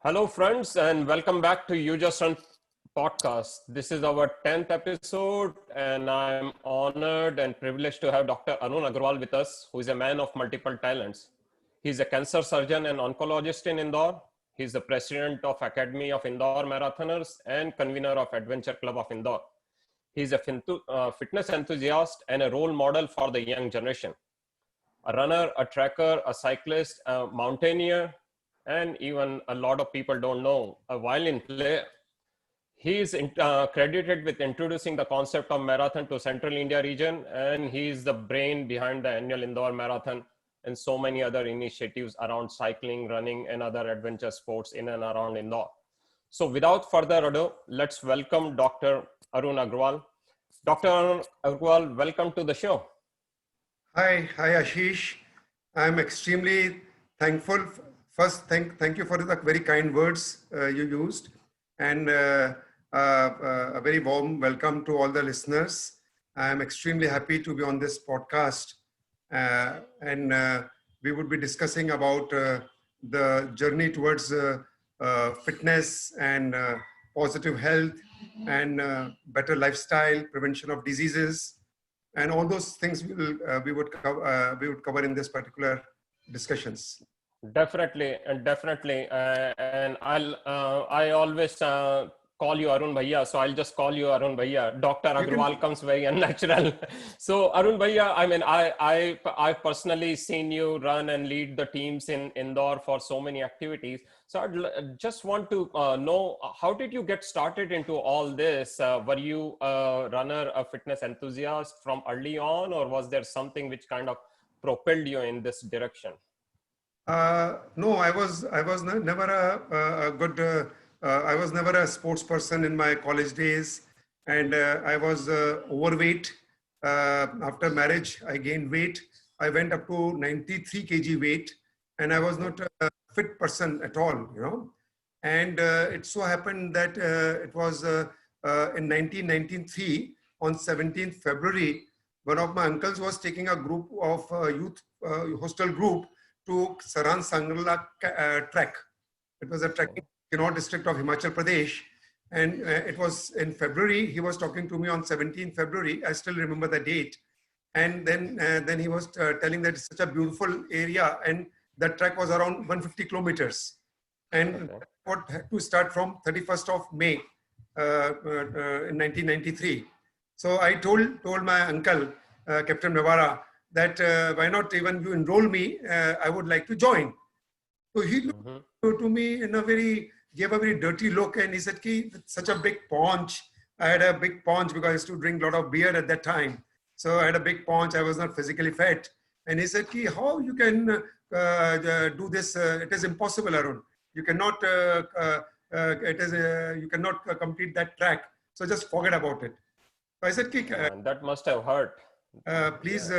Hello, friends, and welcome back to You Just Run podcast. This is our 10th episode, and I'm honored and privileged to have Dr. Arun Agarwal with us, who is a man of multiple talents. He's a cancer surgeon and oncologist in Indore. He's the president of Academy of Indore Marathoners and convener of Adventure Club of Indore. He's a fitness enthusiast and a role model for the young generation. A runner, a tracker, a cyclist, a mountaineer, and even a lot of people don't know, a violin player. He is credited with introducing the concept of marathon to Central India region, and he is the brain behind the annual Indore Marathon and so many other initiatives around cycling, running, and other adventure sports in and around Indore. So without further ado, let's welcome Dr. Arun Agarwal. Dr. Arun Agarwal, welcome to the show. Hi Ashish. I'm extremely thankful. First, thank you for the very kind words you used, and a very warm welcome to all the listeners. I'm extremely happy to be on this podcast, and we would be discussing about the journey towards fitness and positive health and better lifestyle, prevention of diseases, and all those things we would cover in this particular discussions. Definitely, and I always call you Arun Bhaiya, so I'll just call you Arun Bhaiya. Dr. Agarwal comes very unnatural. So Arun Bhaiya, I mean, I've personally seen you run and lead the teams in Indore for so many activities. So I'd just want to know, how did you get started into all this? Were you a runner, a fitness enthusiast from early on, or was there something which kind of propelled you in this direction? No, I was never a good. I was never a sports person in my college days, and I was overweight. After marriage, I gained weight. I went up to 93 kg weight, and I was not a fit person at all, you know. And it so happened that it was in 1993, on 17th February, one of my uncles was taking a group of youth hostel group to Saran Sangla trek. It was a trekking in Kinnaur district of Himachal Pradesh. And it was in February. He was talking to me on 17th February. I still remember the date. And then he was telling that it's such a beautiful area. And the trek was around 150 kilometers. And what had to start from 31st of May in 1993. So I told my uncle, Captain Navara, that why not even you enroll me, I would like to join. So he looked to me in gave a very dirty look, and he said, Ki, such a big paunch. I had a big paunch because I used to drink a lot of beer at that time. So I had a big paunch, I was not physically fit. And he said, Ki, how you can do this? It is impossible, Arun. You cannot, you cannot complete that track. So just forget about it. So I said, Ki, that must have hurt. Please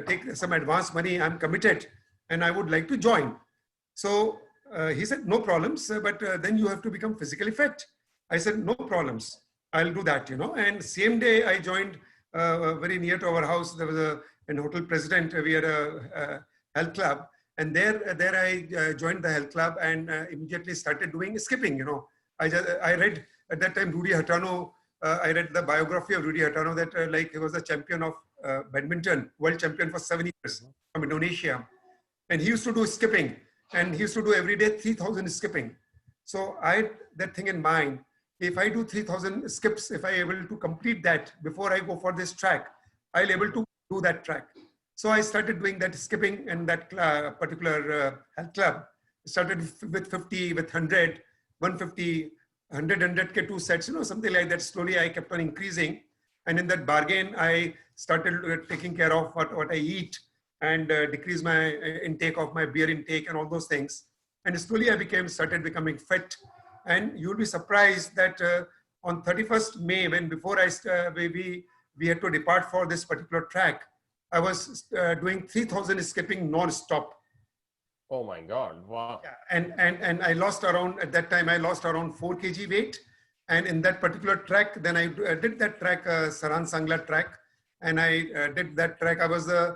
take some advance money. I'm committed and I would like to join. So he said, no problems, but then you have to become physically fit. I said, no problems. I'll do that, you know. And same day I joined very near to our house. There was an hotel president. We had a health club. And there I joined the health club and immediately started doing skipping, you know. I read at that time, Rudy Hatano. I read the biography of Rudy Hatano that like he was a champion of badminton, world champion for 7 years from Indonesia. And he used to do skipping, and he used to do every day 3,000 skipping. So I had that thing in mind. If I do 3,000 skips, if I able to complete that before I go for this track, I'll able to do that track. So I started doing that skipping in that particular health club. Started with 50, with 100, 150, 100K, 2 sets, you know, something like that. Slowly I kept on increasing. And in that bargain, I started taking care of what I eat and decrease my intake of my beer intake and all those things. And slowly I started becoming fit. And you'll be surprised that on 31st May, when before we had to depart for this particular track, I was doing 3,000 skipping non-stop. Oh my God, wow. Yeah, and I lost around, at that time, I lost around 4 kg weight. And in that particular track, then I did that track, Saran Sangla track. And I did that track. I was the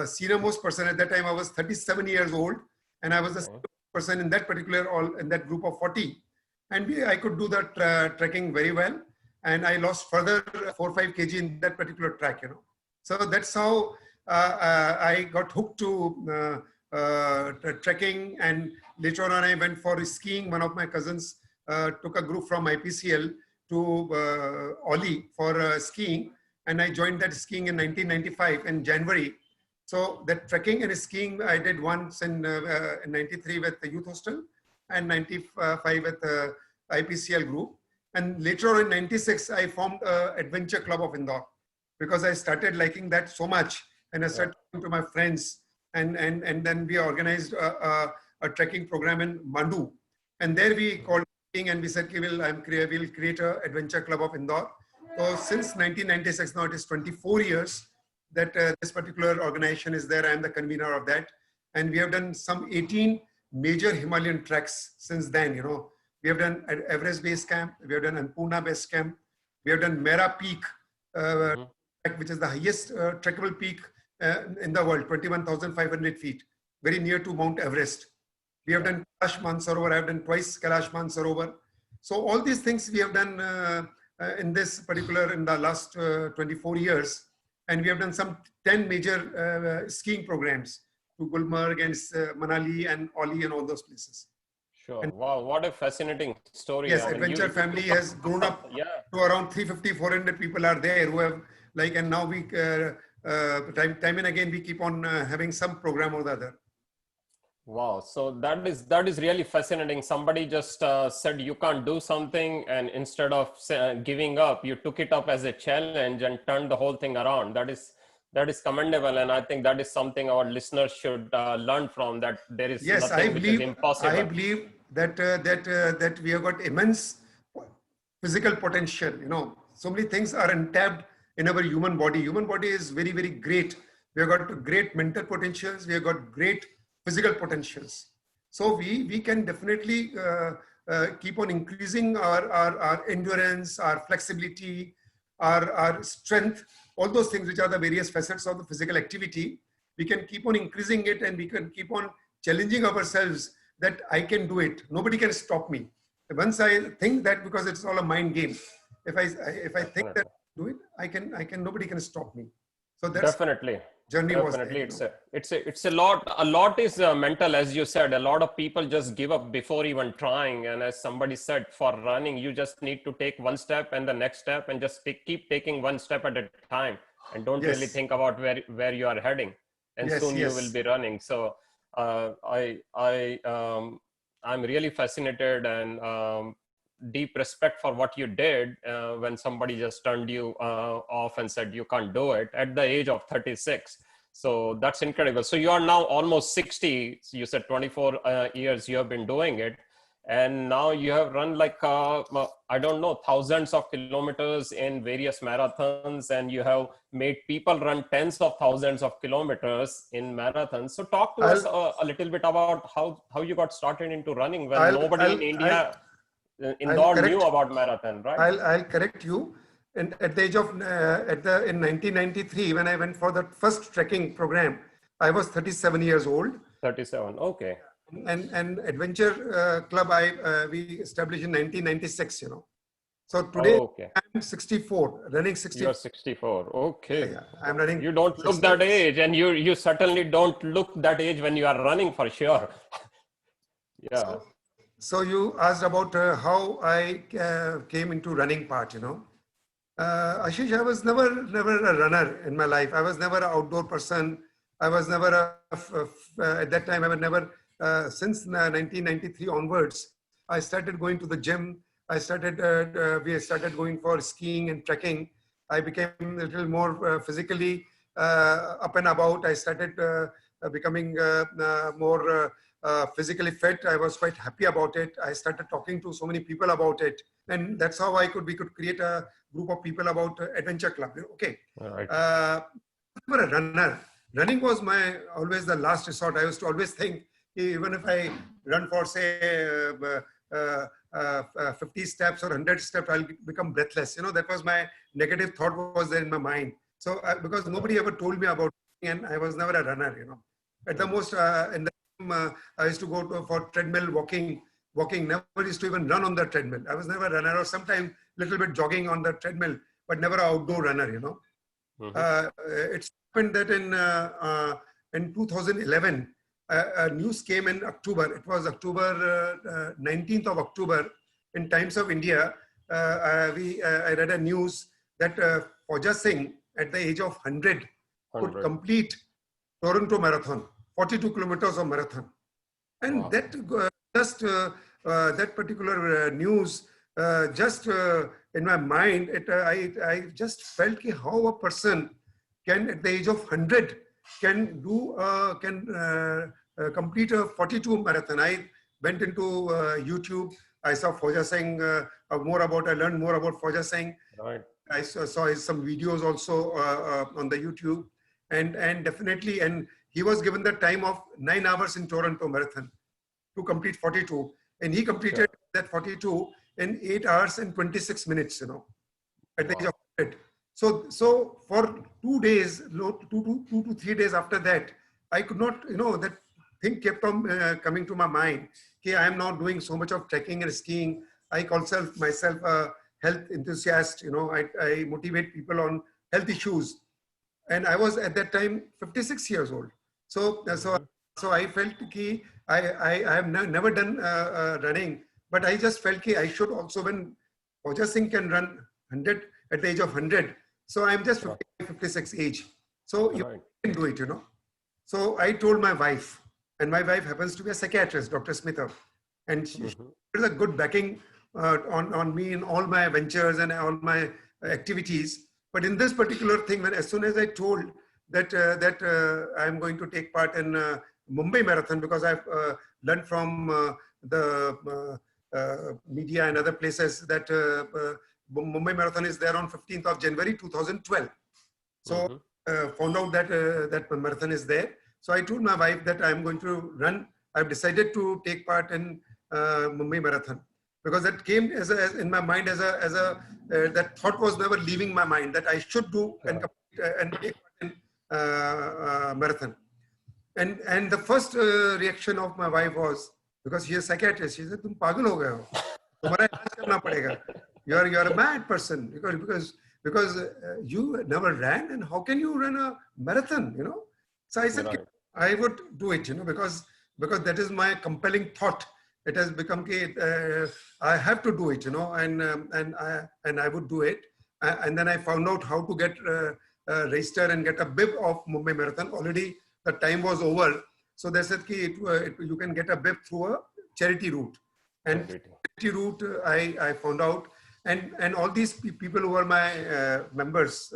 senior most person at that time. I was 37 years old. And I was the person in that particular, all in that group of 40. And I could do that trekking very well. And I lost further 4 or 5 kg in that particular track, So that's how I got hooked to trekking. And later on, I went for skiing. One of my cousins took a group from IPCL to Oli for skiing. And I joined that skiing in 1995 in January. So that trekking and skiing I did once in 93 with the youth hostel and 95 with the IPCL group. And later on in 96, I formed Adventure Club of Indore because I started liking that so much. And I started talking to my friends and then we organized a trekking program in Mandu. And there we called and we said, we'll create an Adventure Club of Indore. So since 1996, now it is 24 years that this particular organization is there. I am the convener of that. And we have done some 18 major Himalayan treks since then, We have done Everest Base Camp, we have done Annapurna Base Camp, we have done Mera Peak, which is the highest trekkable peak in the world, 21,500 feet, very near to Mount Everest. We have done Kailash Mansarovar, I have done twice Kailash Mansarovar. So all these things we have done in the last 24 years. And we have done some 10 major skiing programs to Gulmarg and Manali and Oli and all those places. Sure. And wow, what a fascinating story. Yes, Adventure Family has grown up to around 350, 400 people are there who have and now we, time and again, we keep on having some program or the other. Wow. So that is really fascinating. Somebody just said you can't do something, and instead of giving up, you took it up as a challenge and turned the whole thing around. That is commendable, and I think that is something our listeners should learn from. That there is nothing which is impossible. I believe that we have got immense physical potential. So many things are untapped in our human body. Human body is very, very great. We have got great mental potentials. We have got great physical potentials. So we can definitely keep on increasing our endurance, our flexibility, our strength, all those things which are the various facets of the physical activity. We can keep on increasing it and we can keep on challenging ourselves that I can do it. Nobody can stop me. Once I think that, because it's all a mind game, if I think that I do it, nobody can stop me. So that's definitely. Journey definitely was there, it's a lot is mental, as you said. A lot of people just give up before even trying, and as somebody said, for running you just need to take one step and the next step and just keep taking one step at a time and don't really think about where you are heading, and soon you will be running. So I'm really fascinated and deep respect for what you did when somebody just turned you off and said you can't do it at the age of 36. So that's incredible. So you are now almost 60. You said 24 years you have been doing it, and now you have run I don't know, thousands of kilometers in various marathons, and you have made people run tens of thousands of kilometers in marathons. So talk to us a little bit about how you got started into running when nobody in India Indore knew about marathon, right? I'll correct you. And at the age of, in 1993, when I went for the first trekking program, I was 37 years old. 37, okay. And Adventure Club, we established in 1996, So today I'm 64, running 64. You're 64, okay. Yeah, I'm running. You don't look that age, and you certainly don't look that age when you are running, for sure. Yeah. So you asked about how I came into running part, Ashish, I was never a runner in my life. I was never an outdoor person. I was never at that time, I was never, since 1993 onwards, I started going to the gym. We started going for skiing and trekking. I became a little more physically up and about. I started becoming more physically fit. I was quite happy about it. I started talking to so many people about it, and that's how we could create a group of people about Adventure Club. Okay. All right. I'm a runner. Running was always the last resort. I used to always think, even if I run for say 50 steps or 100 steps, I'll become breathless. That was my negative thought was there in my mind. So because nobody ever told me about it, and I was never a runner. At the most, in the I used to go for treadmill walking, never used to even run on the treadmill. I was never a runner, or sometimes little bit jogging on the treadmill, but never an outdoor runner, you know. It's happened that in 2011, news came in October. It was October 19th of October in Times of India. I read a news that Fauja Singh, at the age of 100, could complete Toronto Marathon, 42 kilometers of marathon. And that that particular news just in my mind, I just felt how a person can, at the age of 100, can do complete a 42 marathon. I went into YouTube. I saw Fauja Singh I learned more about Fauja Singh. Right. I saw some videos also on the YouTube, and definitely, and he was given the time of 9 hours in Toronto Marathon to complete 42, and he completed that 42 in 8 hours and 26 minutes, you know, at the age of 100. So for 2 days, 2 to 3 days after that, I could not, you know, that thing kept on coming to my mind. Okay, I am now doing so much of trekking and skiing. I call myself a health enthusiast. You know, I motivate people on health issues. And I was at that time 56 years old. So I felt that I have never done running, but I just felt that I should also, when Fauja Singh can run 100 at the age of 100, so I'm just 56 age. So you can do it, you know. So I told my wife, and my wife happens to be a psychiatrist, Dr. Smita, and she has a good backing on me in all my ventures and all my activities. But in this particular thing, as soon as I told that I'm going to take part in Mumbai Marathon, because I've learned from the media and other places that Mumbai Marathon is there on 15th of January 2012. So found out that that marathon is there. So I told my wife that I'm going to run. I've decided to take part in Mumbai Marathon, because that came in my mind that thought was never leaving my mind, that I should do and take part in marathon. And the first reaction of my wife was, because she is a psychiatrist, she said, "Tum pagal ho gaye ho. Tumhara ilaaj karna padega. You're a mad person, because you never ran, and how can you run a marathon, you know?" So I said, I would do it, you know, because that is my compelling thought. It has become, I have to do it, you know, and I would do it. And then I found out how to get register and get a bib of Mumbai Marathon. Already the time was over. So they said you can get a bib through a charity route. And charity route, I found out. And all these people who are my members,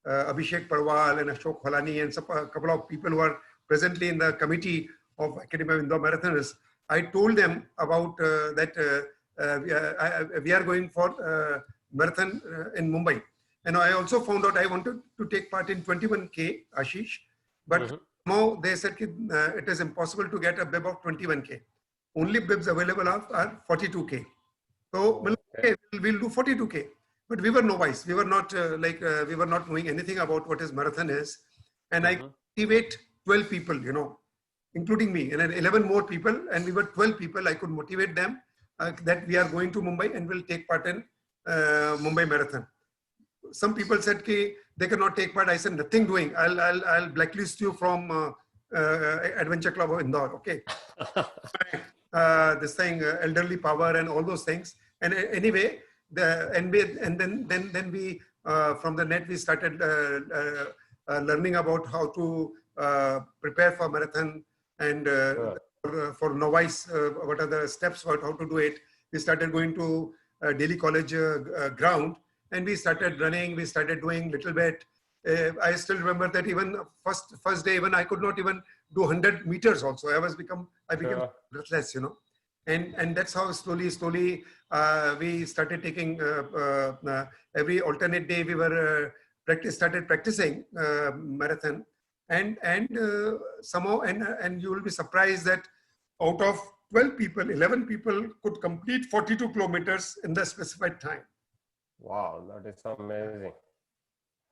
Abhishek Parwal and Ashok Khalani, and a couple of people who are presently in the committee of Academy of Indore Marathoners, I told them about that we are going for marathon in Mumbai. And I also found out I wanted to take part in 21K, Ashish, but now they said it is impossible to get a bib of 21K. Only bibs available are 42K. So we'll do 42K. But we were novice. We were not we were not knowing anything about what is marathon is. And I motivate 12 people, you know, including me, and then 11 more people, and we were 12 people. I could motivate them that we are going to Mumbai and will take part in Mumbai Marathon. Some people said they cannot take part. I said, nothing doing. I'll blacklist you from Adventure Club of Indore. Okay. This thing, elderly power and all those things. And anyway, then we from the net we started learning about how to prepare for marathon, and for novice, what are the steps, how to do it. We started going to Delhi College ground, and we started running. We started doing little bit. I still remember that even first day, even I could not even do 100 meters. Also, I became breathless, you know. And that's how slowly we started taking every alternate day. We were started practicing marathon, and somehow and you will be surprised that out of 12 people, 11 people could complete 42 kilometers in the specified time. Wow, that is amazing.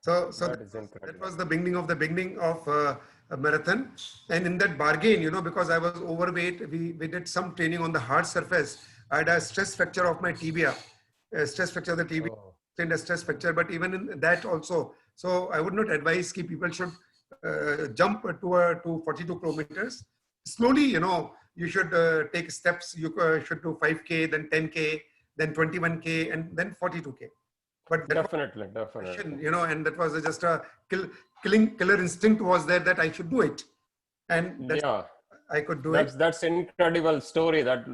So that was the beginning of marathon. And in that bargain, because I was overweight, we did some training on the hard surface. I had a stress fracture of my tibia, a stress fracture of the tibia, Oh, and a stress fracture. But even in that also, so I would not advise that people should jump to 42 kilometers. Slowly, you should take steps. You should do 5K, then 10K, then 21K, and then 42K. But that definitely, definitely. and that was just a killer instinct was there that I should do it, and that's Yeah. I could do it. That's incredible story that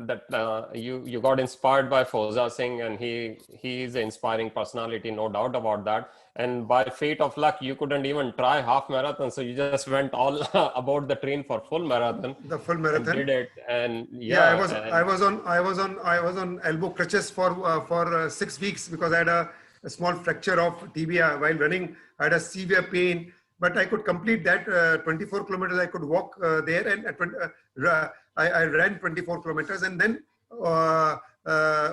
you got inspired by Fauza Singh, and he is an inspiring personality, no doubt about that. And by fate of luck, you couldn't even try half marathon, so you just went all about the train for full marathon The full and marathon. did it. And Yeah, yeah, and I was on elbow crutches for 6 weeks because I had a small fracture of tibia while running. I had a severe pain, but I could complete that 24 kilometers. I could walk there, and I ran 24 kilometers, and then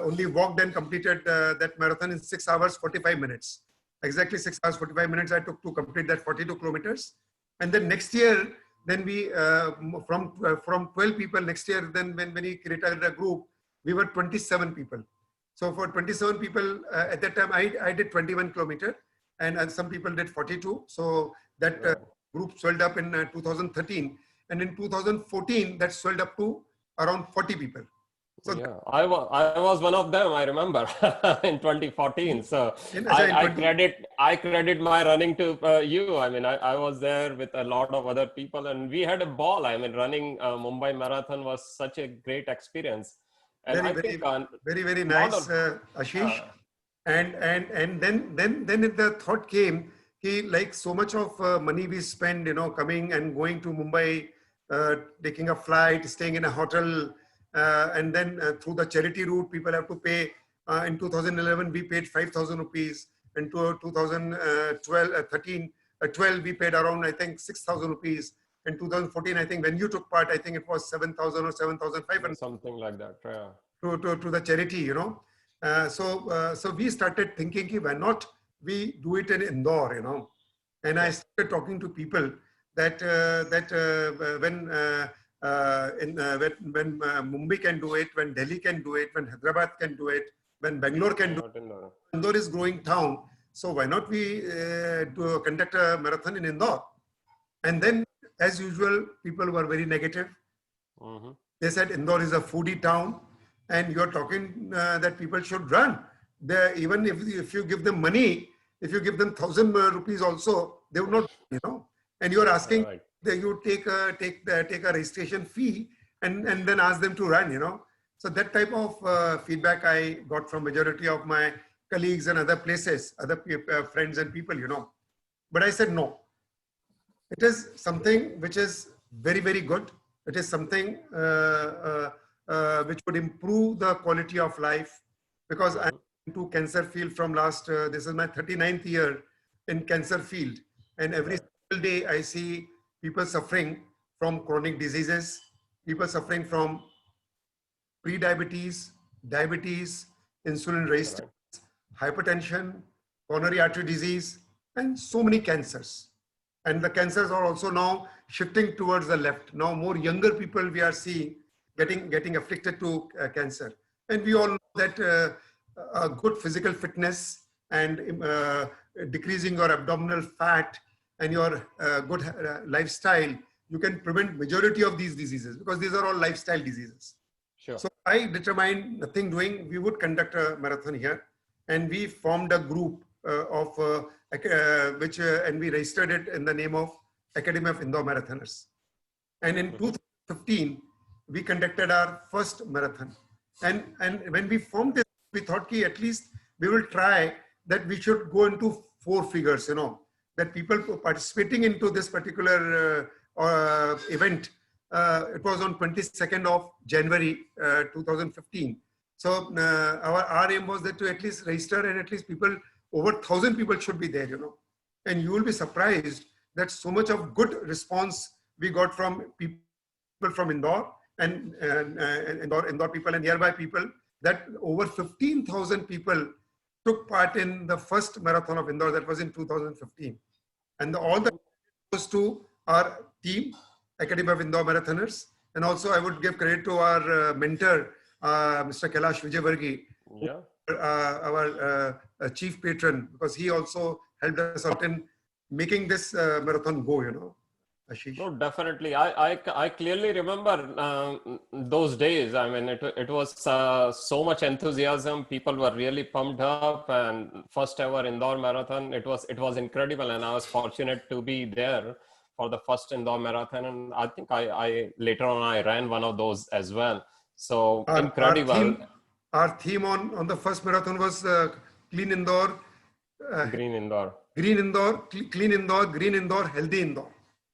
only walked and completed that marathon in 6 hours 45 minutes. Exactly 6 hours 45 minutes I took to complete that 42 kilometers. And then next year, then we from 12 people next year, then when we created a group, we were 27 people. So for 27 people at that time, I did 21 kilometer, and some people did 42. So that group swelled up in 2013, and in 2014 that swelled up to around 40 people. So yeah, I was one of them. I remember in 2014. So in I 20 credit my running to you. I mean, I was there with a lot of other people, and we had a ball. I mean, running Mumbai Marathon was such a great experience, and very I very think very not nice, Ashish. uh, And then the thought came, like so much of money we spend, coming and going to Mumbai, taking a flight, staying in a hotel, and then through the charity route, people have to pay. In 2011, we paid 5,000 rupees. In 2012, 12, we paid around, I think, 6,000 rupees. In 2014, I think when you took part, I think it was 7,000 or 7,500 something like that. Yeah. to the charity, so we started thinking, why not we do it in Indore, and I started talking to people that when Mumbai can do it, when Delhi can do it, when Hyderabad can do it, when Bangalore can do Not in the- it, Indore is growing town, so why not we conduct a marathon in Indore? And then, as usual, people were very negative. Mhm. They said Indore is a foodie town, and you're talking that people should run. Even if you give them money, if you give them 1,000 rupees also, they would not, And you're asking Right. that you take a registration fee and then ask them to run, So that type of feedback I got from majority of my colleagues and other places, other friends and people, But I said no. It is something which is very, very good. It is something which would improve the quality of life, because I'm into cancer field from last, this is my 39th year in cancer field. And every single day I see people suffering from chronic diseases, people suffering from pre-diabetes, diabetes, insulin resistance, hypertension, coronary artery disease, and so many cancers. And the cancers are also now shifting towards the left. Now more younger people we are seeing getting afflicted to cancer. And we all know that a good physical fitness and decreasing your abdominal fat and your good lifestyle, you can prevent majority of these diseases, because these are all lifestyle diseases. Sure. So I determined, nothing doing, we would conduct a marathon here, and we formed a group and we registered it in the name of Academy of Indore Marathoners. And in 2015, we conducted our first marathon. And when we formed this, we thought at least we will try that we should go into 4 figures, that people participating into this particular event. It was on 22nd of January 2015. So our aim was that to at least register, and at least people, over 1,000 people should be there, And you will be surprised that so much of good response we got from people from Indore and Indore people and nearby people, that over 15,000 people took part in the first marathon of Indore. That was in 2015. And all the goes to our team, Academy of Indore Marathoners. And also I would give credit to our mentor, Mr. Kailash Vijayvargi, Yeah. our chief patron, because he also helped us out in making this marathon go, Ashish. No, definitely. I clearly remember those days. I mean, it was so much enthusiasm. People were really pumped up, and first ever Indore marathon. It was incredible, and I was fortunate to be there for the first Indore marathon. And I think I later on I ran one of those as well. So Our, our incredible. theme, our theme on the first marathon was clean Indore, uh, Green Indore. green Indore, clean Indore, green Indore, healthy Indore.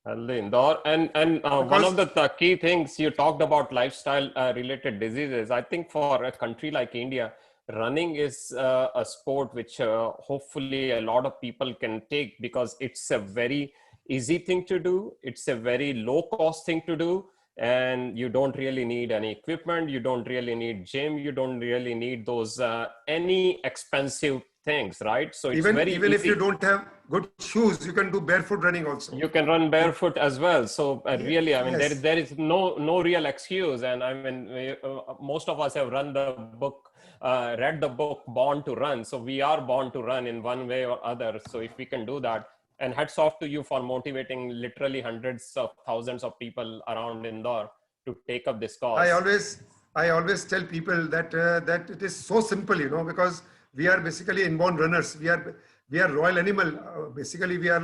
Healthy Indore. And one of Because the key things you talked about lifestyle related diseases. I think for a country like India, running is a sport which hopefully a lot of people can take because it's a very easy thing to do. It's a very low cost thing to do. And you don't really need any equipment. You don't really need gym. You don't really need those any expensive things, right? So it's very even if you easy. don't have good shoes, you can do barefoot running also. You can run barefoot as well. So really, I mean, Yes. there is no real excuse. And I mean, most of us have read the book Born to Run. So we are born to run in one way or other. So if we can do that, and hats off to you for motivating literally hundreds of thousands of people around Indore to take up this I cause. always I always tell people that that it is so simple, because we are basically inborn runners. We are royal animal. Basically, we are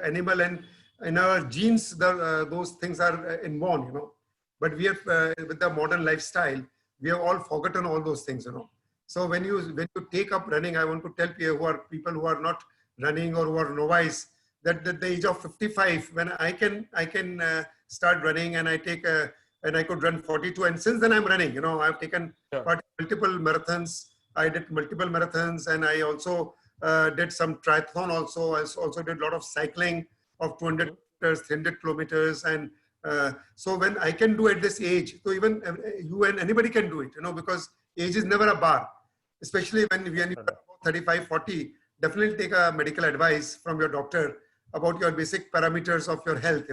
animal, and in our genes, those things are inborn, But we have with the modern lifestyle, we have all forgotten all those things. So when you take up running, I want to tell people who are not running or who are novice that at the age of 55, when I can start running, and I could run 42. And since then I'm running, I've taken Sure. part in multiple marathons. I did multiple marathons, and I also did some triathlon also. I also did a lot of cycling of 200 Mhm. kilometers, 300 kilometers. And so when I can do at this age, so even you and anybody can do it, because age is never a bar, especially when you are about 35, 40, definitely take a medical advice from your doctor about your basic parameters of your health,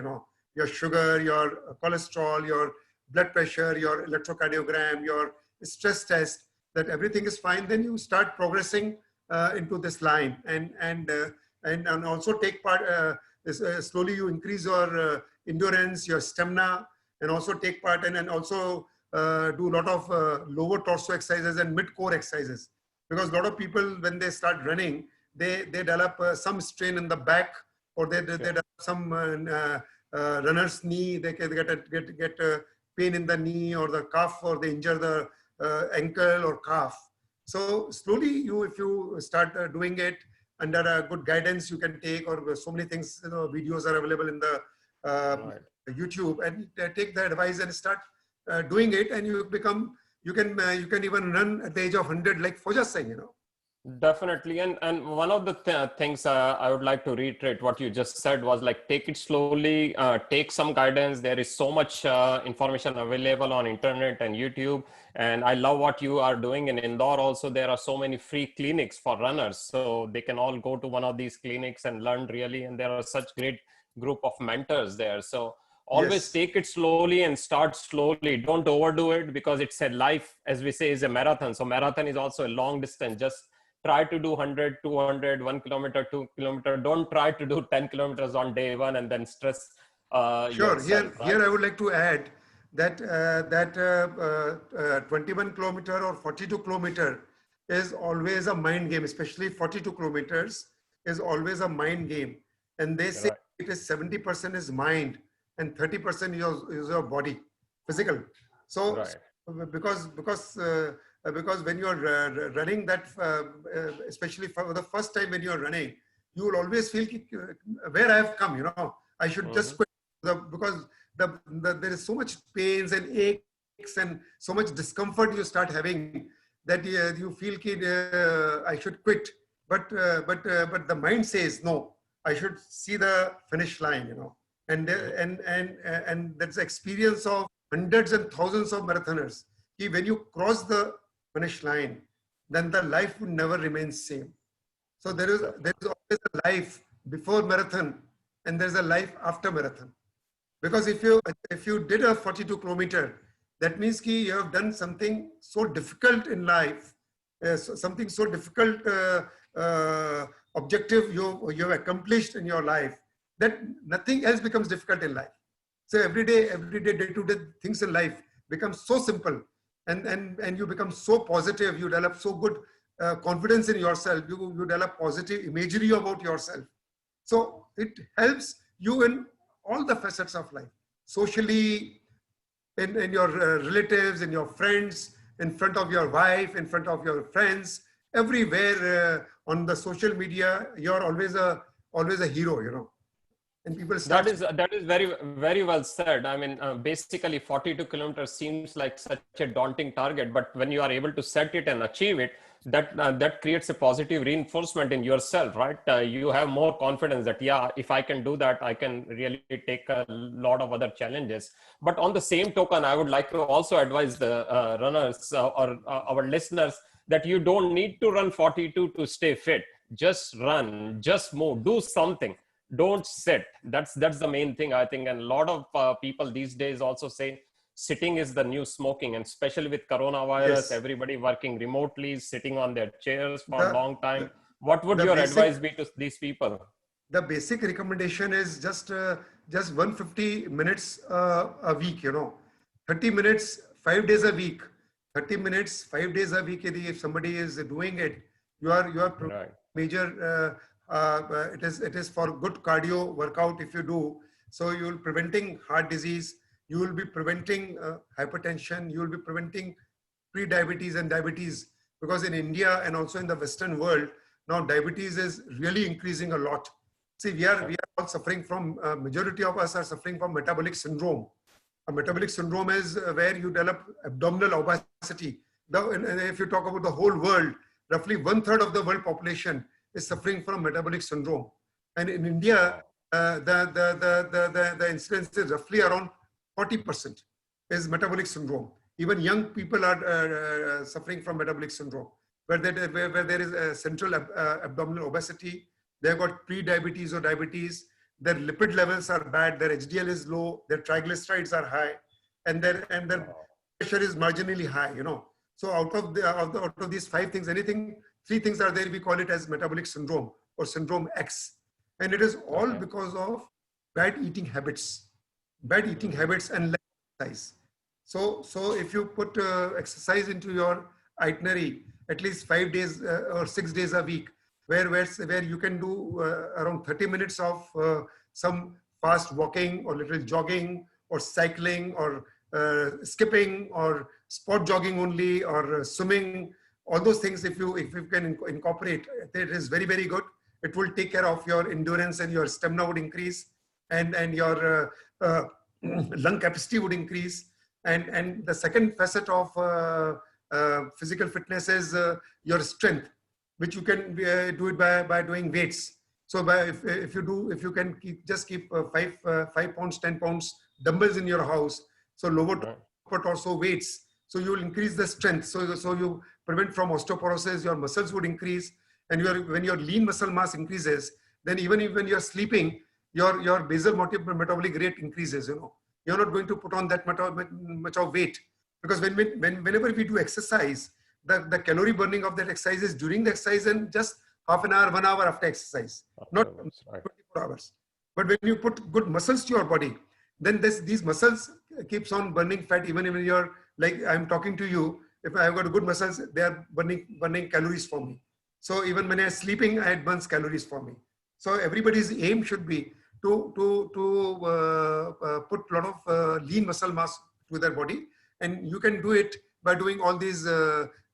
your sugar, your cholesterol, your blood pressure, your electrocardiogram, your stress test, that everything is fine. Then you start progressing into this line, and also take part. Slowly you increase your endurance, your stamina, and also take part and also do a lot of lower torso exercises and mid core exercises. Because a lot of people, when they start running, they develop some strain in the back, or they develop some runner's knee. They get pain in the knee or the calf, or they injure the ankle or calf. So slowly, if you start doing it under a good guidance, you can take, or so many things, videos are available in the Right. YouTube, and take the advice and start doing it, and you can even run at the age of 100, like Fauja saying. Definitely. And one of the things I would like to reiterate what you just said was like, take it slowly, take some guidance. There is so much information available on internet and YouTube. And I love what you are doing in Indore. Also, there are so many free clinics for runners. So they can all go to one of these clinics and learn really. And there are such great group of mentors there. So always Yes. take it slowly and start slowly. Don't overdo it, because it's a life, as we say, is a marathon. So marathon is also a long distance. Just try to do 100, 200, 1 kilometer, 2 kilometer. Don't try to do 10 kilometers on day one and then stress Sure. yourself, Here right? I would like to add that 21 kilometer or 42 kilometer is always a mind game. Especially 42 kilometers is always a mind game, and they say Right, it is 70% is mind and 30% is your body, physical. So right. because when you are running that, especially for the first time when you are running, you will always feel where I have come. I should just Mhm. quit, because there is so much pains and aches and so much discomfort you start having, that you feel I should quit. But the mind says no. I should see the finish line. Mhm. And that's the experience of hundreds and thousands of marathoners. When you cross the finish line, then the life would never remain same. So there is Definitely. always a life before marathon, and there's a life after marathon. Because if you did a 42-kilometer, that means ki you have done something so difficult in life, something so difficult objective you have accomplished in your life, that nothing else becomes difficult in life. So every day, day-to-day things in life become so simple, and you become so positive. You develop so good confidence in yourself. You develop positive imagery about yourself. So it helps you in all the facets of life, socially, in your relatives, in your friends, in front of your wife, in front of your friends, everywhere on the social media. You're always a hero, you know. And people start. That is very, very well said. I mean, basically 42 kilometers seems like such a daunting target, but when you are able to set it and achieve it, that creates a positive reinforcement in yourself, right? You have more confidence that, yeah, if I can do that, I can really take a lot of other challenges. But on the same token, I would like to also advise the runners or our listeners that you don't need to run 42 to stay fit. Just run, just move, do something. Don't sit. That's the main thing, I think. And a lot of people these days also say sitting is the new smoking, and especially with coronavirus, Yes. everybody working remotely, sitting on their chairs for a long time. What would your advice be to these people? The basic recommendation is just 150 minutes a week, you know, 30 minutes, 5 days a week, 30 minutes, 5 days a week. If somebody is doing it, you are Right. major, it is for good cardio workout if you do. So you will be preventing heart disease, you will be preventing hypertension, you will be preventing pre-diabetes and diabetes, because in India and also in the Western world, now diabetes is really increasing a lot. See, we are all suffering from, majority of us are suffering from metabolic syndrome. A metabolic syndrome is where you develop abdominal obesity. And if you talk about the whole world, roughly 1/3 of the world population is suffering from metabolic syndrome. And in India, the incidence is roughly around 40% is metabolic syndrome. Even young people are suffering from metabolic syndrome, where there is a central abdominal obesity. They've got pre-diabetes or diabetes. Their lipid levels are bad. Their HDL is low. Their triglycerides are high, and their pressure is marginally high. You know. So out of these 5 things, 3 things are there. We call it as metabolic syndrome or syndrome X, and it is all because of bad eating habits, and lack of exercise. So if you put exercise into your itinerary, at least 5 days or 6 days a week, where you can do around 30 minutes of some fast walking or little jogging or cycling or skipping or spot jogging only or swimming, all those things, if you can incorporate, it is very, very good. It will take care of your endurance, and your stamina would increase, and your lung capacity would increase. And the second facet of physical fitness is your strength, which you can do it by doing weights. So if you can keep 5 pounds, 10 pounds dumbbells in your house, so lower torso weights, so you will increase the strength. So you prevent from osteoporosis. Your muscles would increase, and when your lean muscle mass increases, then even when you're sleeping, your basal metabolic rate increases. You know, you're not going to put on that much of weight, because whenever we do exercise, the calorie burning of that exercise is during the exercise and just half an hour, 1 hour after exercise, not 24 hours. But when you put good muscles to your body, then these muscles keeps on burning fat. Even when you're, like I'm talking to you, if I've got good muscles, they are burning calories for me. So even when I'm sleeping, it burns calories for me. So everybody's aim should be to put a lot of lean muscle mass to their body, and you can do it by doing all these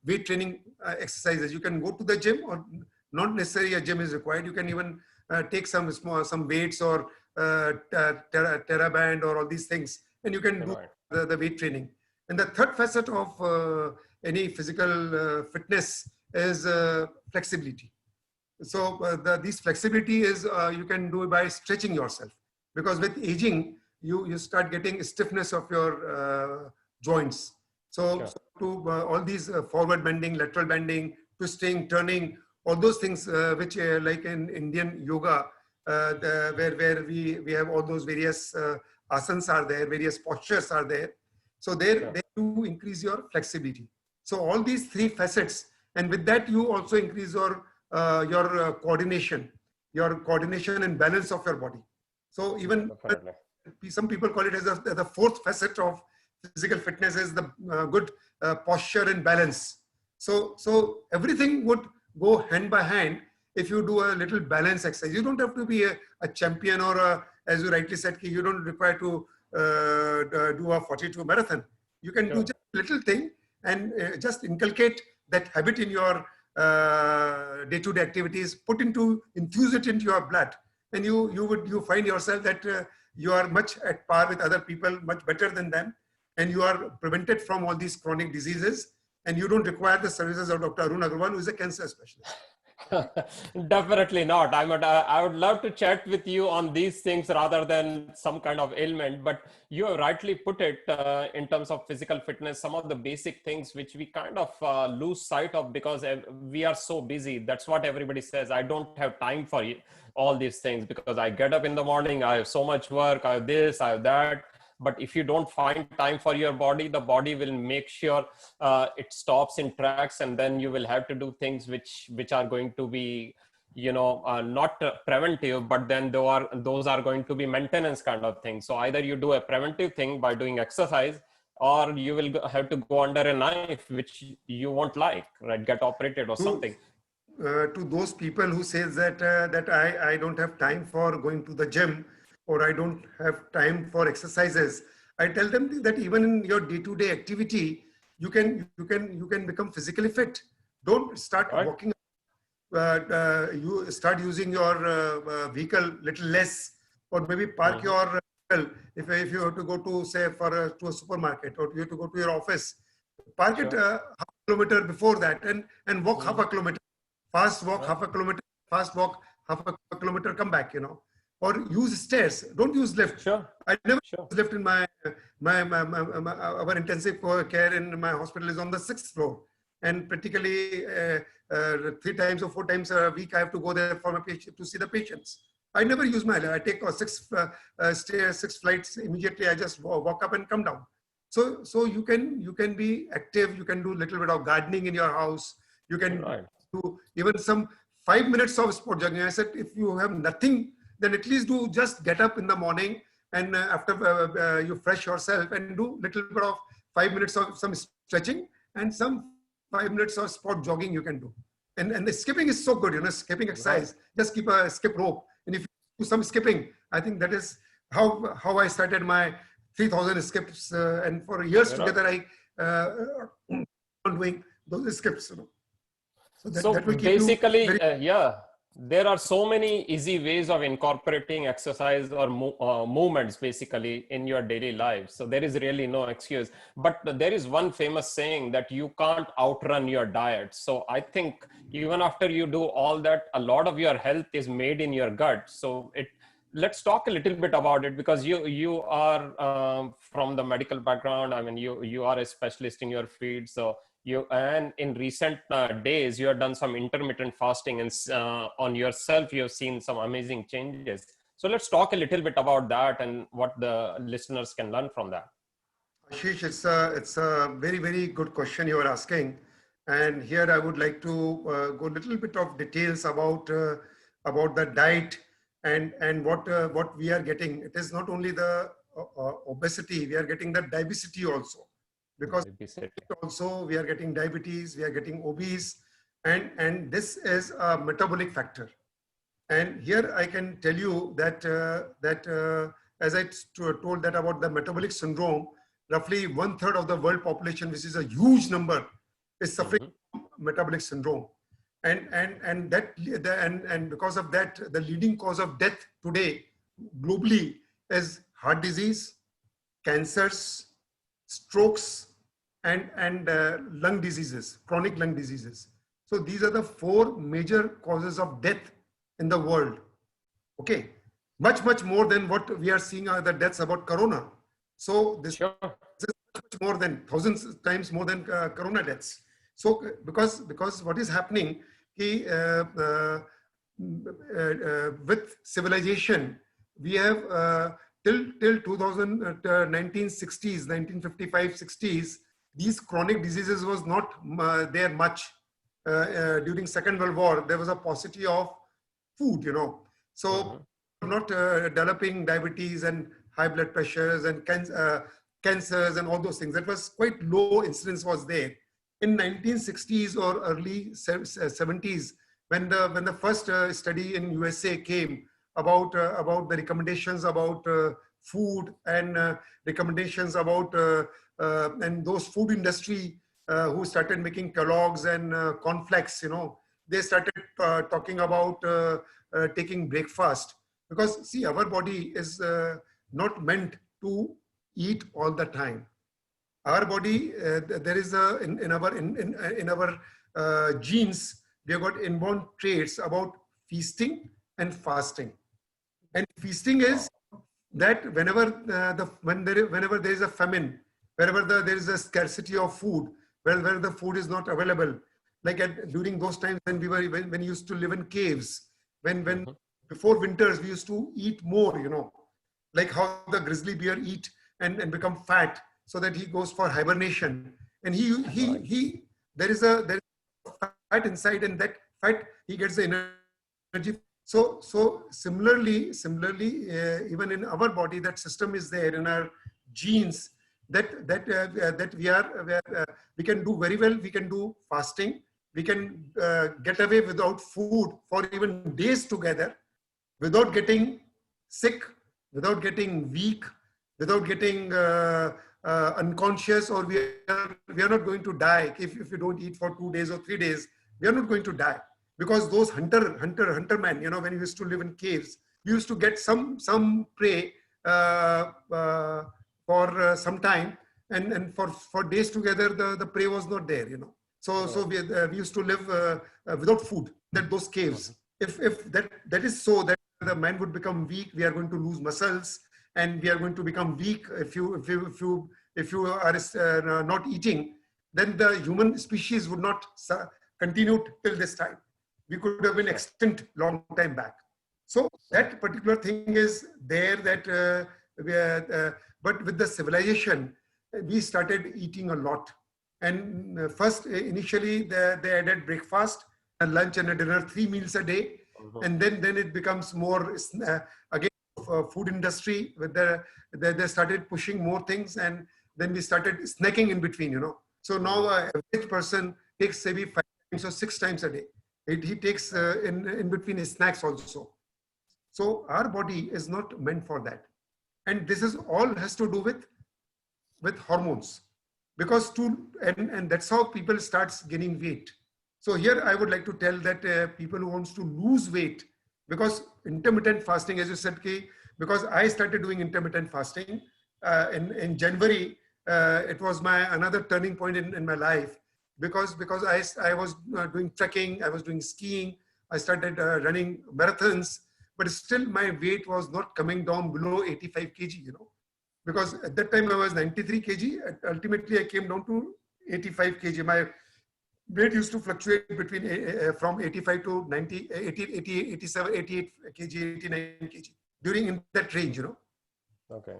weight training exercises. You can go to the gym, or not necessarily a gym is required. You can even take some weights or TerraBand or all these things, and you can do the weight training. And the third facet of any physical fitness is flexibility. So this flexibility is you can do it by stretching yourself, because with aging you start getting stiffness of your joints. So to all these forward bending, lateral bending, twisting, turning, all those things which like in Indian yoga, where we have all those various asanas are there, various postures are there. So there Sure. they do increase your flexibility. So all these three facets, and with that you also increase your coordination and balance of your body. So even Definitely. some people call it as the fourth facet of physical fitness is the good posture and balance. So everything would go hand by hand if you do a little balance exercise. You don't have to be a champion or as you rightly said, you don't require to do a 42 marathon. You can do Sure. just a little thing and just inculcate that habit in your day-to-day activities, infuse it into your blood, and you find yourself that you are much at par with other people, much better than them, and you are prevented from all these chronic diseases, and you don't require the services of Dr. Arun Agarwal, who is a cancer specialist. Definitely not. I would love to chat with you on these things rather than some kind of ailment. But you have rightly put it in terms of physical fitness. Some of the basic things which we kind of lose sight of because we are so busy. That's what everybody says. I don't have time for all these things because I get up in the morning. I have so much work. I have this. I have that. But if you don't find time for your body, the body will make sure it stops in tracks, and then you will have to do things which are going to be, not preventive, but then those are going to be maintenance kind of things. So either you do a preventive thing by doing exercise, or you will have to go under a knife, which you won't like, right? Get operated or something. To those people who says that I don't have time for going to the gym, or I don't have time for exercises, I tell them that even in your day-to-day activity, you can become physically fit. Don't start Right. walking. You start using your vehicle little less, or maybe park your vehicle. If you have to go to say to a supermarket, or you have to go to your office, park it Sure. half a kilometer before that, and walk half a kilometer. Fast walk Right. half a kilometer. Fast walk half a kilometer. Come back. Or use stairs. Don't use lift. Sure. I never Sure. use lift in our intensive care in my hospital is on the 6th floor, and practically 3 times or 4 times a week I have to go there for my patient to see the patients. I never use my lift. I take 6 flights immediately. I just walk up and come down. So you can be active. You can do a little bit of gardening in your house. You can Right. do even some 5 minutes of sport jogging. I said if you have nothing, then at least just get up in the morning, and after you fresh yourself and do little bit of 5 minutes of some stretching and some 5 minutes of sport jogging you can do. And the skipping is so good, skipping exercise. Just keep a skip rope, and if you do some skipping, I think that is how I started my 3,000 skips, and for years together I doing those skips. So that will keep basically, you very, there are so many easy ways of incorporating exercise or movements basically in your daily life. So there is really no excuse. But there is one famous saying that you can't outrun your diet. So I think even after you do all that, a lot of your health is made in your gut. So let's talk a little bit about it, because you are from the medical background. I mean, you are a specialist in your field. So and in recent days, you have done some intermittent fasting, and on yourself, you have seen some amazing changes. So let's talk a little bit about that and what the listeners can learn from that. Ashish, it's a very, very good question you are asking. And here I would like to go a little bit of details about the diet and what we are getting. It is not only the obesity, we are getting the diabetes also. Because also we are getting diabetes, we are getting obese, and this is a metabolic factor. And here I can tell you that as I told that about the metabolic syndrome, roughly 1/3 of the world population, which is a huge number, is suffering from metabolic syndrome, and because of that, the leading cause of death today globally is heart disease, cancers, strokes, and lung diseases, chronic lung diseases. So these are the 4 major causes of death in the world. Okay, much more than what we are seeing are the deaths about corona. So this is much more than thousands times more than corona deaths. So because what is happening, with civilization, we have till 2000, 1960s, 1955, 60s, these chronic diseases was not there much. During Second World War, there was a paucity of food, So not developing diabetes and high blood pressures and cancers and all those things. That was quite low incidence was there. In 1960s or early 70s, when the first study in USA came about the recommendations about food and recommendations about and those food industry who started making Kellogg's and cornflakes, they started talking about taking breakfast, because see, our body is not meant to eat all the time. Our body, there is a in our genes, we have got inborn traits about feasting and fasting. And feasting is that whenever whenever there is a famine, wherever there is a scarcity of food, where the food is not available, like during those times when when we used to live in caves, when before winters we used to eat more, like how the grizzly bear eat and become fat so that he goes for hibernation, and there is a fat inside, and that fat he gets the energy. So similarly, even in our body, that system is there in our genes, that we can do very well. We can do fasting. We can get away without food for even days together, without getting sick, without getting weak, without getting unconscious, or we are not going to die if you don't eat for 2 days or 3 days. We are not going to die, because those hunter men, when you used to live in caves, you used to get some prey for some time, and for days together the prey was not there, So we used to live without food at those caves. If that is so, that the man would become weak, we are going to lose muscles, and we are going to become weak if you are not eating, then the human species would not continue till this time. We could have been extinct long time back. So that particular thing is there, that but with the civilization, we started eating a lot. And first, initially, they added breakfast and lunch and a dinner, 3 meals a day. And then it becomes more, again, food industry, they started pushing more things, and then we started snacking in between, So now an average person takes maybe 5 times or 6 times a day. He takes in between his snacks also. So our body is not meant for that. And this is all has to do with hormones, because and that's how people starts gaining weight. So here I would like to tell that people who wants to lose weight, because intermittent fasting, as you said, because I started doing intermittent fasting in January, it was another turning point in my life, because I was doing trekking, I was doing skiing, I started running marathons, but still my weight was not coming down below 85 kg, because at that time I was 93 kg. Ultimately, I came down to 85 kg. My weight used to fluctuate between from 85 to 90, 80, 88, 87, 88 kg, 89 kg, in that range, Okay.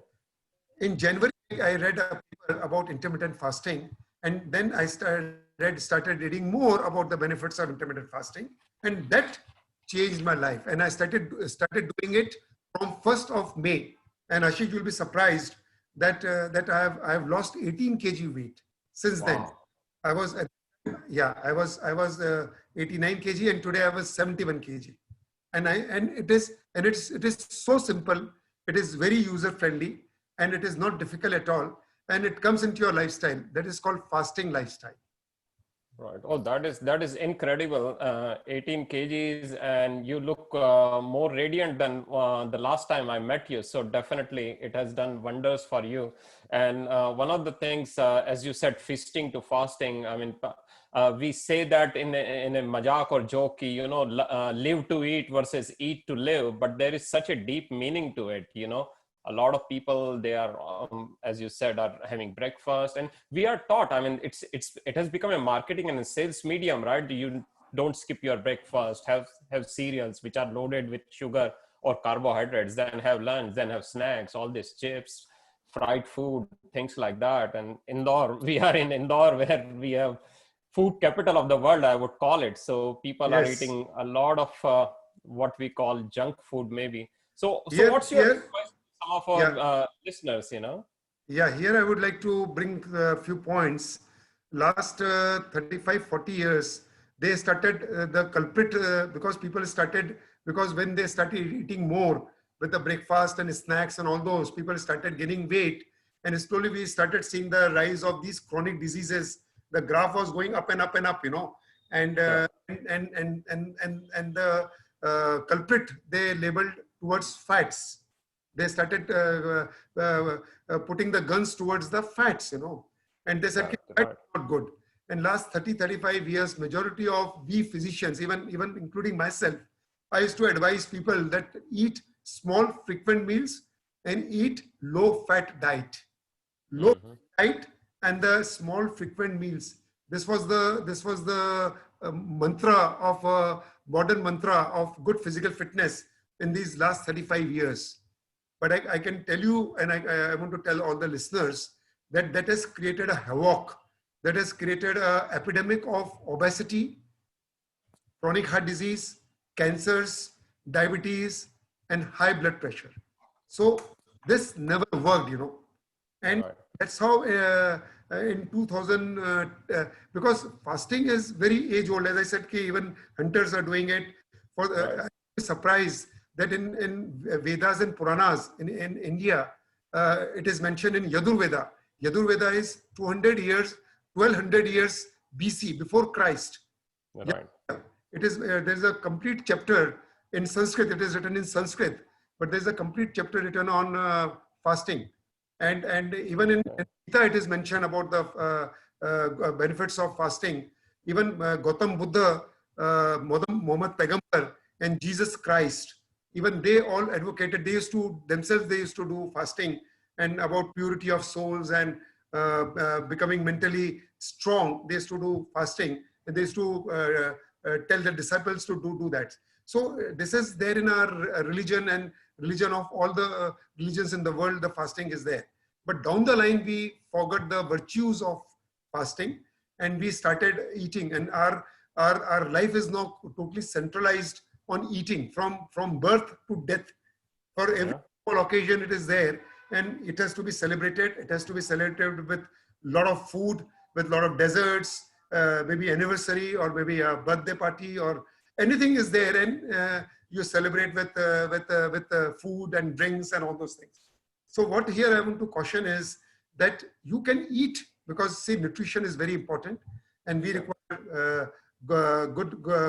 In January, I read a paper about intermittent fasting, and then I started reading more about the benefits of intermittent fasting, and that changed my life. And I started doing it from 1st of May. And Ashish, you'll be surprised that I have lost 18 kg weight since then. I was 89 kg, and today I was 71 kg. And it is so simple. It is very user friendly, and it is not difficult at all. And it comes into your lifestyle. That is called fasting lifestyle. Right. Oh, that is incredible. 18 kgs, and you look more radiant than the last time I met you. So definitely it has done wonders for you. And one of the things, as you said, feasting to fasting, I mean, we say that in a majak or joke, live to eat versus eat to live, but there is such a deep meaning to it, A lot of people, they are, as you said, are having breakfast, and we are taught. I mean, it has become a marketing and a sales medium, right? You don't skip your breakfast, have cereals which are loaded with sugar or carbohydrates, then have lunch, then have snacks, all these chips, fried food, things like that. And Indore, we are in Indore where we have food capital of the world, I would call it. So people are Yes. eating a lot of what we call junk food, maybe. So Here, what's your here, request to some of yeah, our listeners, yeah, here I would like to bring a few points. Last 35, 40 years, they started the culprit because people started, because when they started eating more with the breakfast and snacks and all those, people started gaining weight. And slowly we started seeing the rise of these chronic diseases. The graph was going up and up and up, and Sure. and the culprit they labeled towards fats. They started putting the guns towards the fats, and they said Right, fat right. is not good. And last 30, 35 years, majority of we physicians, even including myself, I used to advise people that eat small frequent meals and eat low fat diet. Low Mhm. diet and the small frequent meals. This was the mantra of modern mantra of good physical fitness in these last 35 years. But I can tell you, and I want to tell all the listeners that that has created a havoc, that has created an epidemic of obesity, chronic heart disease, cancers, diabetes, and high blood pressure. So this never worked, and Right. that's how in 2000, because fasting is very age old. As I said, even hunters are doing it. Right. I'm surprised that in Vedas and Puranas in India, it is mentioned in Yadur Veda. Yadur Veda is 200 years, 1200 years BC, before Christ. Right. It is there's a complete chapter in Sanskrit. It is written in Sanskrit, but there's a complete chapter written on fasting, and even in Okay. Gita it is mentioned about the benefits of fasting. Even Gautam Buddha, Muhammad Pegambar, and Jesus Christ, even they all advocated. They used to themselves. They used to do fasting and about purity of souls and becoming mentally strong. They used to do fasting, and they used to tell the disciples to do that. So this is there in our religion, and religion of all the religions in the world, the fasting is there. But down the line, we forgot the virtues of fasting, and we started eating, and our life is now totally centralized on eating from birth to death. For every Yeah. small occasion, it is there, and it has to be celebrated. It has to be celebrated with a lot of food, with a lot of desserts, maybe anniversary or maybe a birthday party or anything is there, and you celebrate with food and drinks and all those things. So what here I want to caution is that you can eat, because see, nutrition is very important, and we Sure. require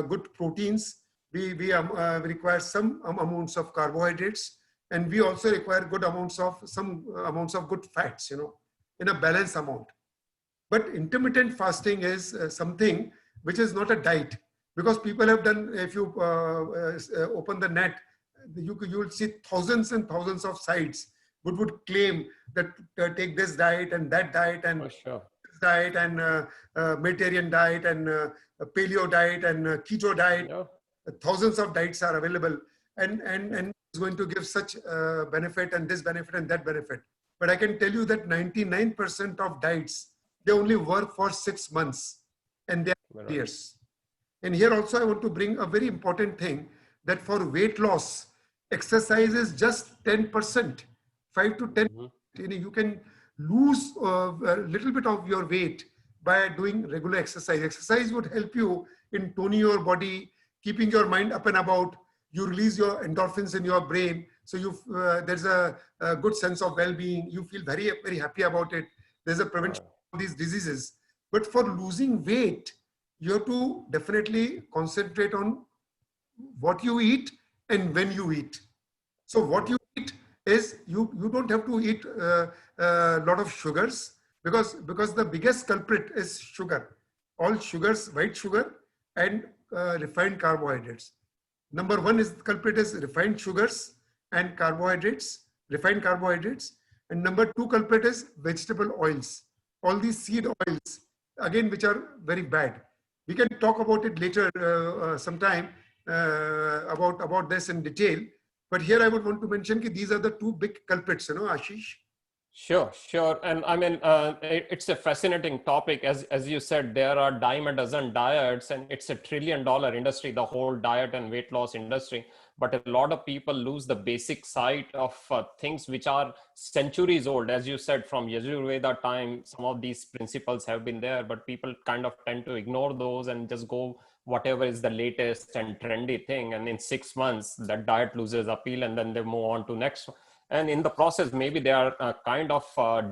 good proteins. We require some amounts of carbohydrates, and we also require good amounts of some amounts of good fats, in a balanced amount. But intermittent fasting is something which is not a diet, because people have done, if you open the net, you will see thousands and thousands of sites would claim that take this diet and that diet and For sure. this diet and Mediterranean diet and paleo diet and keto diet. Yeah. Thousands of diets are available, and it's going to give such benefit and this benefit and that benefit. But I can tell you that 99% of diets, they only work for 6 months, and they are Right. years. And here also I want to bring a very important thing, that for weight loss, exercise is just 10%, 5 to 10. Mhm. You can lose a little bit of your weight by doing regular exercise. Exercise would help you in toning your body, keeping your mind up and about. You release your endorphins in your brain, so there's a good sense of well-being. You feel very, very happy about it. There's a prevention Right. of these diseases. But for losing weight, you have to definitely concentrate on what you eat and when you eat. So what you eat is, you don't have to eat a lot of sugars, because the biggest culprit is sugar. All sugars, white sugar and refined carbohydrates. Number one is culprit is refined sugars and carbohydrates, refined carbohydrates. And number two culprit is vegetable oils. All these seed oils, again, which are very bad. We can talk about it later sometime about this in detail. But here I would want to mention that these are the two big culprits, Ashish. Sure, sure. And I mean, it's a fascinating topic. As you said, there are dime a dozen diets, and it's $1 trillion industry, the whole diet and weight loss industry. But a lot of people lose the basic sight of things which are centuries old. As you said, from Yajurveda time, some of these principles have been there, but people kind of tend to ignore those and just go whatever is the latest and trendy thing. And in 6 months, that diet loses appeal, and then they move on to next one. And in the process, maybe they are kind of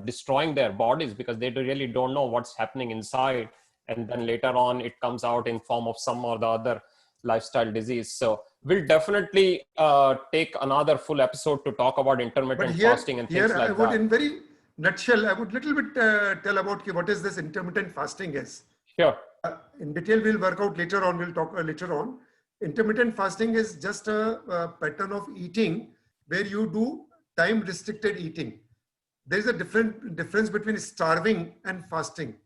destroying their bodies because they really don't know what's happening inside. And then later on, it comes out in form of some or the other lifestyle disease. So we'll definitely take another full episode to talk about intermittent fasting and things like I would, that. in very nutshell, I would little bit tell about what is this intermittent fasting is. Sure. In detail, we'll work out later on. We'll talk later on. Intermittent fasting is just a pattern of eating where you do time restricted eating. There is a difference between starving and fasting.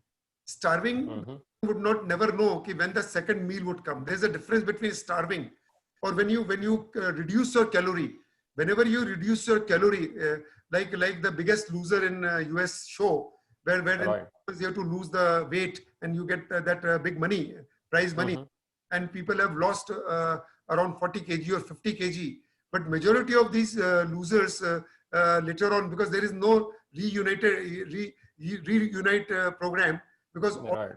Starving would never know when the second meal would come. There's a difference between starving or when you reduce your calorie. Whenever you reduce your calorie, like the Biggest Loser in US show, where you have to lose the weight and you get that big money, prize money, and people have lost around 40 kg or 50 kg. But majority of these losers later on, because there is no reunite program, because all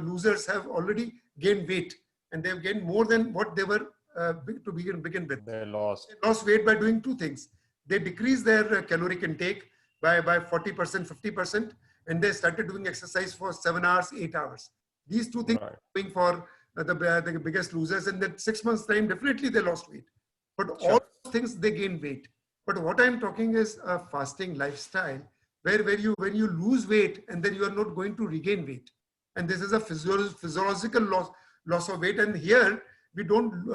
losers have already gained weight and they've gained more than what they were to begin with. They lost weight by doing two things. They decreased their caloric intake by 40%, 50%, and they started doing exercise for 7 hours, 8 hours. These two things are going for the Biggest Losers, and then 6 months time, definitely they lost weight. But all things they gain weight. But what I'm talking is a fasting lifestyle where when you lose weight and then you are not going to regain weight. And this is a physiological loss of weight. And here we don't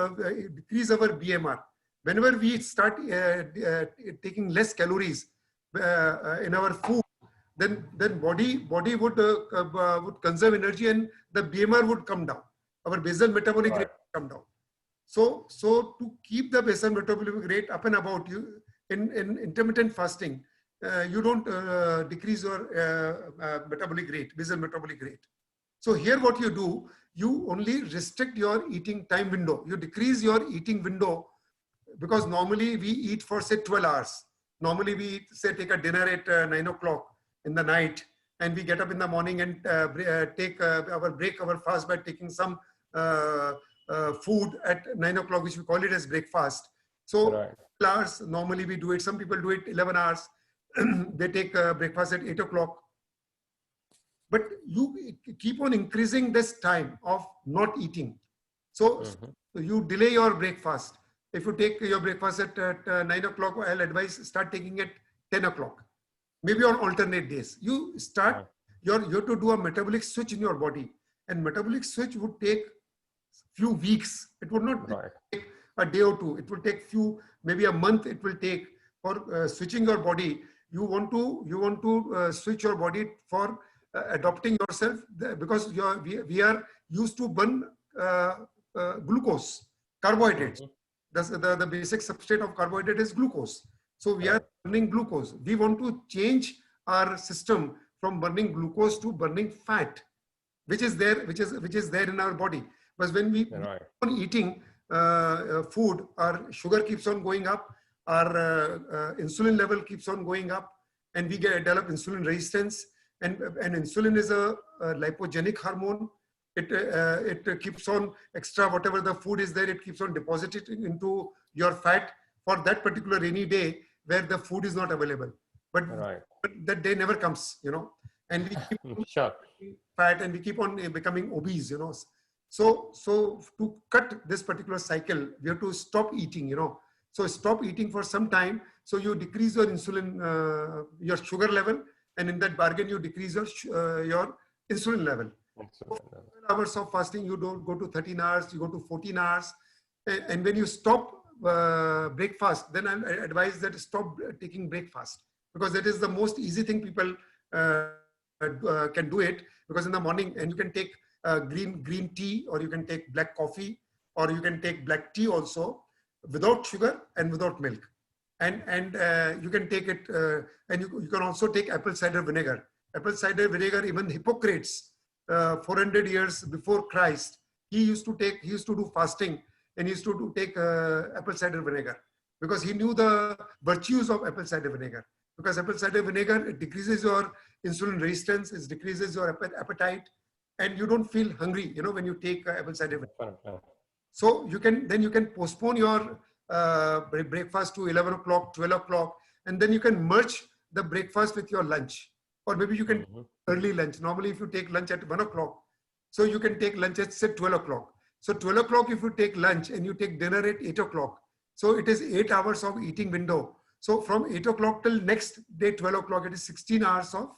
decrease our BMR. Whenever we start taking less calories in our food, then body would conserve energy and the BMR would come down. Our basal metabolic rate would come down. So to keep the basal metabolic rate up and about, you in intermittent fasting, you don't decrease your metabolic rate, basal metabolic rate. So here what you do, you only restrict your eating time window. You decrease your eating window because normally we eat for say 12 hours. Normally we say take a dinner at 9 o'clock in the night and we get up in the morning and take our fast by taking some food at 9 o'clock, which we call it as breakfast. So 12 hours, normally we do it. Some people do it 11 hours. They take breakfast at 8 o'clock. But you keep on increasing this time of not eating. So you delay your breakfast. If you take your breakfast at 9 o'clock, I'll advise start taking it 10 o'clock. Maybe on alternate days. You start, you have to do a metabolic switch in your body. And metabolic switch would take few weeks. It would not take a day or two. It will take maybe a month it will take for switching your body. You want to switch your body for adopting yourself because we are used to burn glucose, carbohydrates. The basic substrate of carbohydrate is glucose. So we are burning glucose. We want to change our system from burning glucose to burning fat, which is there in our body. But when we keep on eating food, our sugar keeps on going up, our insulin level keeps on going up, and we develop insulin resistance. And insulin is a lipogenic hormone. It keeps on extra whatever the food is there. It keeps on depositing into your fat for that particular rainy day where the food is not available. But that day never comes, And we keep on fat and we keep on becoming obese, So to cut this particular cycle, we have to stop eating, So stop eating for some time. So you decrease your insulin, your sugar level, and in that bargain, you decrease your insulin level. 12 hours of fasting, you don't go to 13 hours, you go to 14 hours. And when you stop breakfast, then I advise that stop taking breakfast because that is the most easy thing people can do it because in the morning, and you can take green tea, or you can take black coffee, or you can take black tea also, without sugar and without milk. And you can take it, and you can also take apple cider vinegar. Apple cider vinegar, even Hippocrates, 400 years before Christ, he used to do fasting, and he used to take apple cider vinegar, because he knew the virtues of apple cider vinegar. Because apple cider vinegar, it decreases your insulin resistance, it decreases your appetite, and you don't feel hungry, when you take apple cider vinegar. So you can postpone your breakfast to 11 o'clock, 12 o'clock, and then you can merge the breakfast with your lunch. Or maybe you can early lunch. Normally, if you take lunch at 1 o'clock, so you can take lunch at, say, 12 o'clock. So 12 o'clock, if you take lunch and you take dinner at 8 o'clock, so it is 8 hours of eating window. So from 8 o'clock till next day, 12 o'clock, it is 16 hours of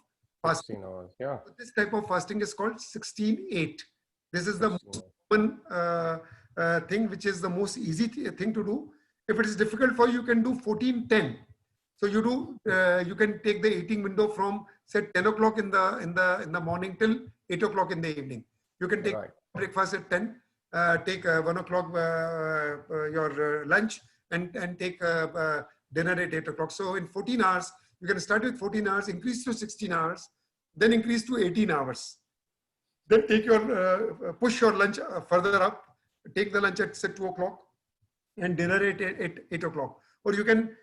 fasting. 16 hours, yeah. So this type of fasting is called 16-8. This is the most common thing, which is the most easy thing to do. If it is difficult for you, you can do 14-10. So you can take the eating window from, say, 10 o'clock in the morning till 8 o'clock in the evening. You can take breakfast at 10, take 1 o'clock your lunch, and take dinner at 8 o'clock. So in 14 hours, you can start with 14 hours, increase to 16 hours, then increase to 18 hours. Then take your, push your lunch further up, take the lunch at, say, 2 o'clock, and dinner at 8 o'clock. Or you can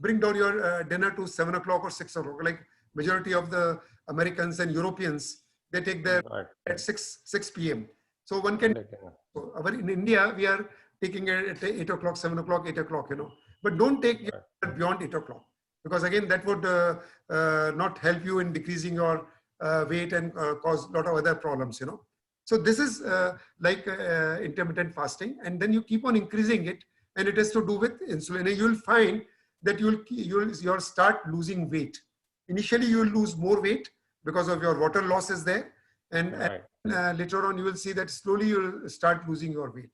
bring down your dinner to 7 o'clock or 6 o'clock. Like majority of the Americans and Europeans, they take their at 6 p.m. So one can, in India, we are taking it at 8 o'clock, 7 o'clock, 8 o'clock, but don't take it beyond 8 o'clock, because again, that would not help you in decreasing your weight and cause a lot of other problems, So this is like intermittent fasting, and then you keep on increasing it, and it has to do with insulin. And you'll find that you'll start losing weight. Initially, you will lose more weight because of your water loss is there, and later on you will see that slowly you'll start losing your weight.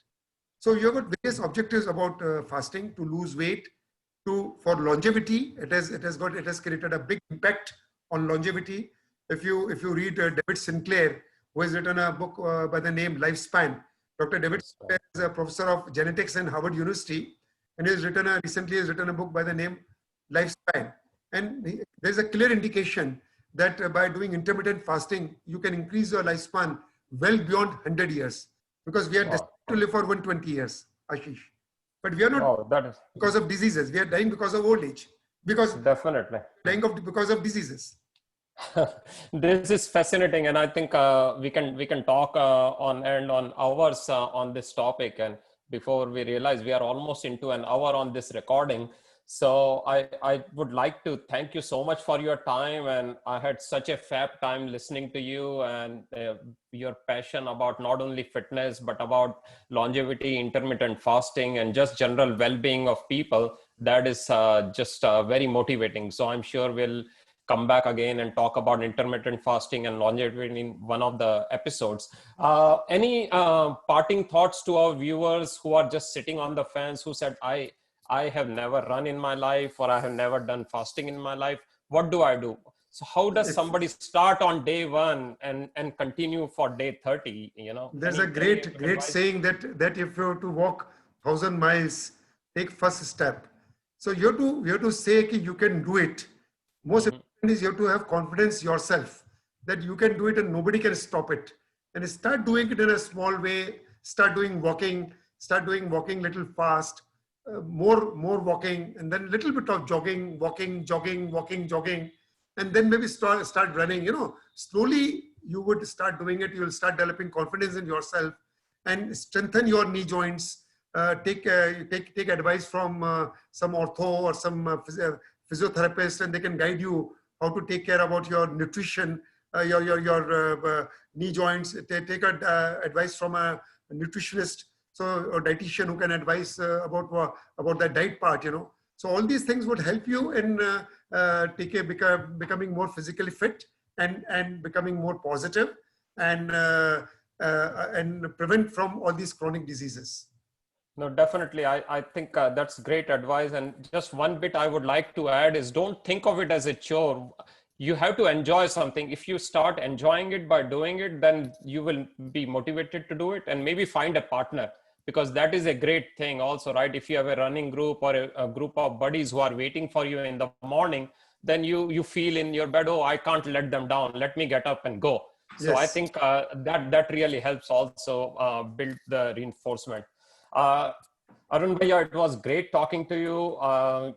So you have got various objectives about fasting: to lose weight, for longevity. It has created a big impact on longevity. If you read David Sinclair, who has written a book by the name Lifespan. Dr. David Sinclair is a professor of genetics in Harvard University, and he has recently written a book by the name Lifespan. And there's a clear indication that by doing intermittent fasting, you can increase your lifespan well beyond 100 years, because we are destined to live for 120 years, Ashish. But we are not because of diseases. We are dying because of old age. Because definitely because of diseases. This is fascinating, and I think we can talk on hours on this topic. And before we realize, we are almost into an hour on this recording. So I would like to thank you so much for your time, and I had such a fab time listening to you and your passion about not only fitness but about longevity, intermittent fasting, and just general well-being of people. That is just very motivating. So I'm sure we'll come back again and talk about intermittent fasting and longevity in one of the episodes. Any parting thoughts to our viewers who are just sitting on the fence, who said, I have never run in my life, or I have never done fasting in my life. What do I do? So how does somebody start on day 1 and continue for day 30? There's a great saying that if you have to walk 1,000 miles, take first step. So you have to say that you can do it. Most important is you have to have confidence yourself that you can do it and nobody can stop it. And start doing it in a small way. Start doing walking little fast. More walking, and then little bit of jogging, walking, jogging, and then maybe start running. Slowly you would start doing it. You will start developing confidence in yourself and strengthen your knee joints. Take advice from some ortho or some physiotherapist, and they can guide you how to take care about your nutrition, your knee joints. Take advice from a nutritionist. So a dietitian who can advise about the diet part, So all these things would help you in becoming more physically fit and becoming more positive and prevent from all these chronic diseases. No, definitely. I think that's great advice. And just one bit I would like to add is, don't think of it as a chore. you have to enjoy something. If you start enjoying it by doing it, then you will be motivated to do it, and maybe find a partner, because that is a great thing also, right? If you have a running group or a group of buddies who are waiting for you in the morning, then you feel in your bed, oh, I can't let them down. Let me get up and go. So I Yes. think that really helps also build the reinforcement. Arun Bhaiya, it was great talking to you.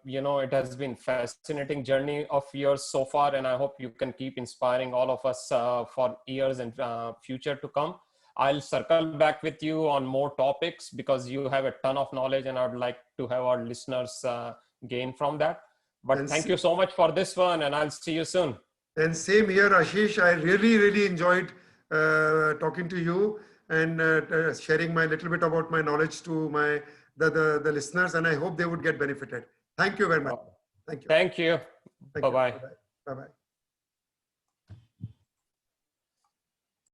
It has been fascinating journey of yours so far, and I hope you can keep inspiring all of us for years and future to come. I'll circle back with you on more topics because you have a ton of knowledge, and I'd like to have our listeners gain from that. But And, thank you so much for this one, and I'll see you soon. and same here, Ashish. I really, really enjoyed talking to you and sharing my little bit about my knowledge to the listeners, and I hope they would get benefited. Thank you very much. Thank you. Thank you. Thank you. Bye-bye. Bye-bye. Bye-bye.